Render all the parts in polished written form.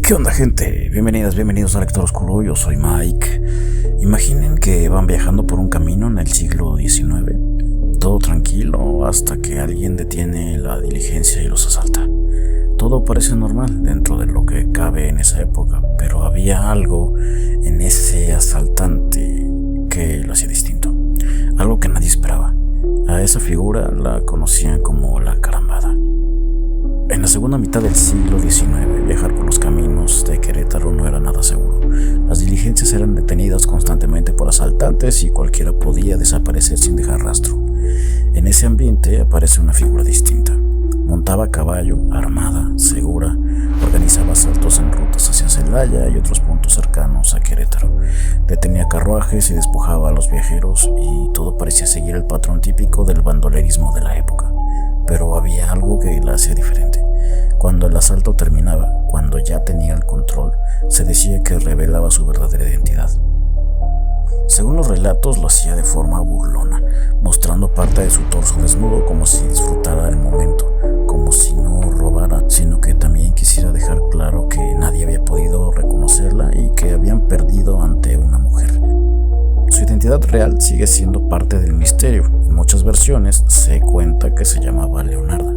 ¿Qué onda, gente? Bienvenidos a Lector Oscuro. Yo soy Mike. Imaginen que van viajando por un camino en el siglo XIX, todo tranquilo hasta que alguien detiene la diligencia y los asalta. Todo parece normal dentro de lo que cabe en esa época, pero había algo en ese asaltante que lo hacía distinto, algo que nadie esperaba. A esa figura la conocían como la Carambada. En la segunda mitad del siglo XIX, viajar por los caminos de Querétaro no era nada seguro. Las diligencias eran detenidas constantemente por asaltantes y cualquiera podía desaparecer sin dejar rastro. En ese ambiente aparece una figura distinta. Montaba a caballo, armada, segura, organizaba asaltos en rutas hacia Celaya y otros puntos cercanos a Querétaro. Detenía carruajes y despojaba a los viajeros y todo parecía seguir el patrón típico del bandolerismo de la época. Pero había algo que la hacía diferente. Cuando el asalto terminaba, cuando ya tenía el control, se decía que revelaba su verdadera identidad. Según los relatos, lo hacía de forma burlona, mostrando parte de su torso desnudo como si disfrutara el momento, como si no robara, sino que también quisiera dejar claro que nadie había podido reconocerla y que habían perdido ante una mujer. Su identidad real sigue siendo parte del misterio. En muchas versiones se cuenta que se llamaba Leonarda.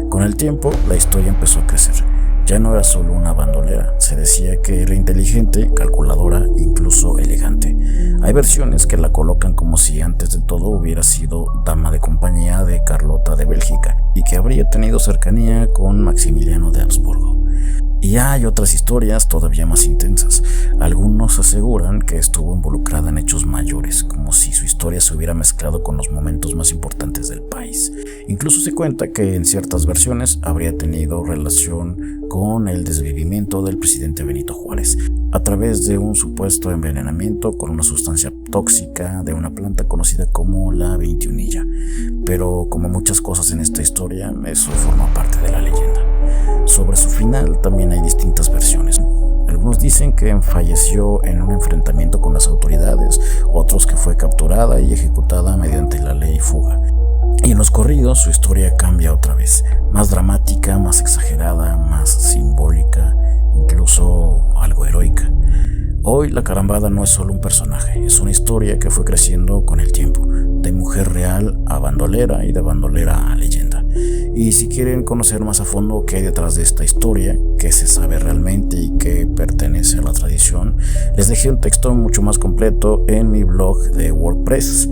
Con el tiempo, la historia empezó a crecer. Ya no era solo una bandolera, se decía que era inteligente, calculadora, incluso elegante. Hay versiones que la colocan como si antes de todo hubiera sido dama de compañía de Carlota de Bélgica y que habría tenido cercanía con Maximiliano de Habsburgo. Y hay otras historias todavía más intensas. Algunos aseguran que estuvo involucrada en hechos mayores, como si su historia se hubiera mezclado con los momentos más importantes del país. Incluso se cuenta que en ciertas versiones habría tenido relación con el desvivimiento del presidente Benito Juárez, a través de un supuesto envenenamiento con una sustancia tóxica de una planta conocida como la 21illa. Pero como muchas cosas en esta historia, eso forma parte de la leyenda. Sobre su final también hay distintas versiones. Algunos dicen que falleció en un enfrentamiento con las autoridades, otros que fue capturada y ejecutada mediante la ley fuga. Y en los corridos su historia cambia otra vez, más dramática, más exagerada, más simbólica, incluso algo heroica. Hoy la Carambada no es solo un personaje, es una historia que fue creciendo con el tiempo, de mujer real a bandolera y de bandolera a leyenda. Y si quieren conocer más a fondo qué hay detrás de esta historia, qué se sabe realmente y qué pertenece a la tradición, les dejé un texto mucho más completo en mi blog de WordPress.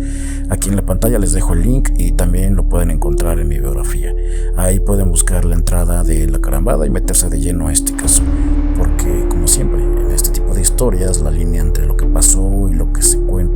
Aquí en la pantalla les dejo el link y también lo pueden encontrar en mi biografía. Ahí pueden buscar la entrada de la Carambada y meterse de lleno a este caso, porque como siempre en este tipo de historias la línea entre lo que pasó y lo que se cuenta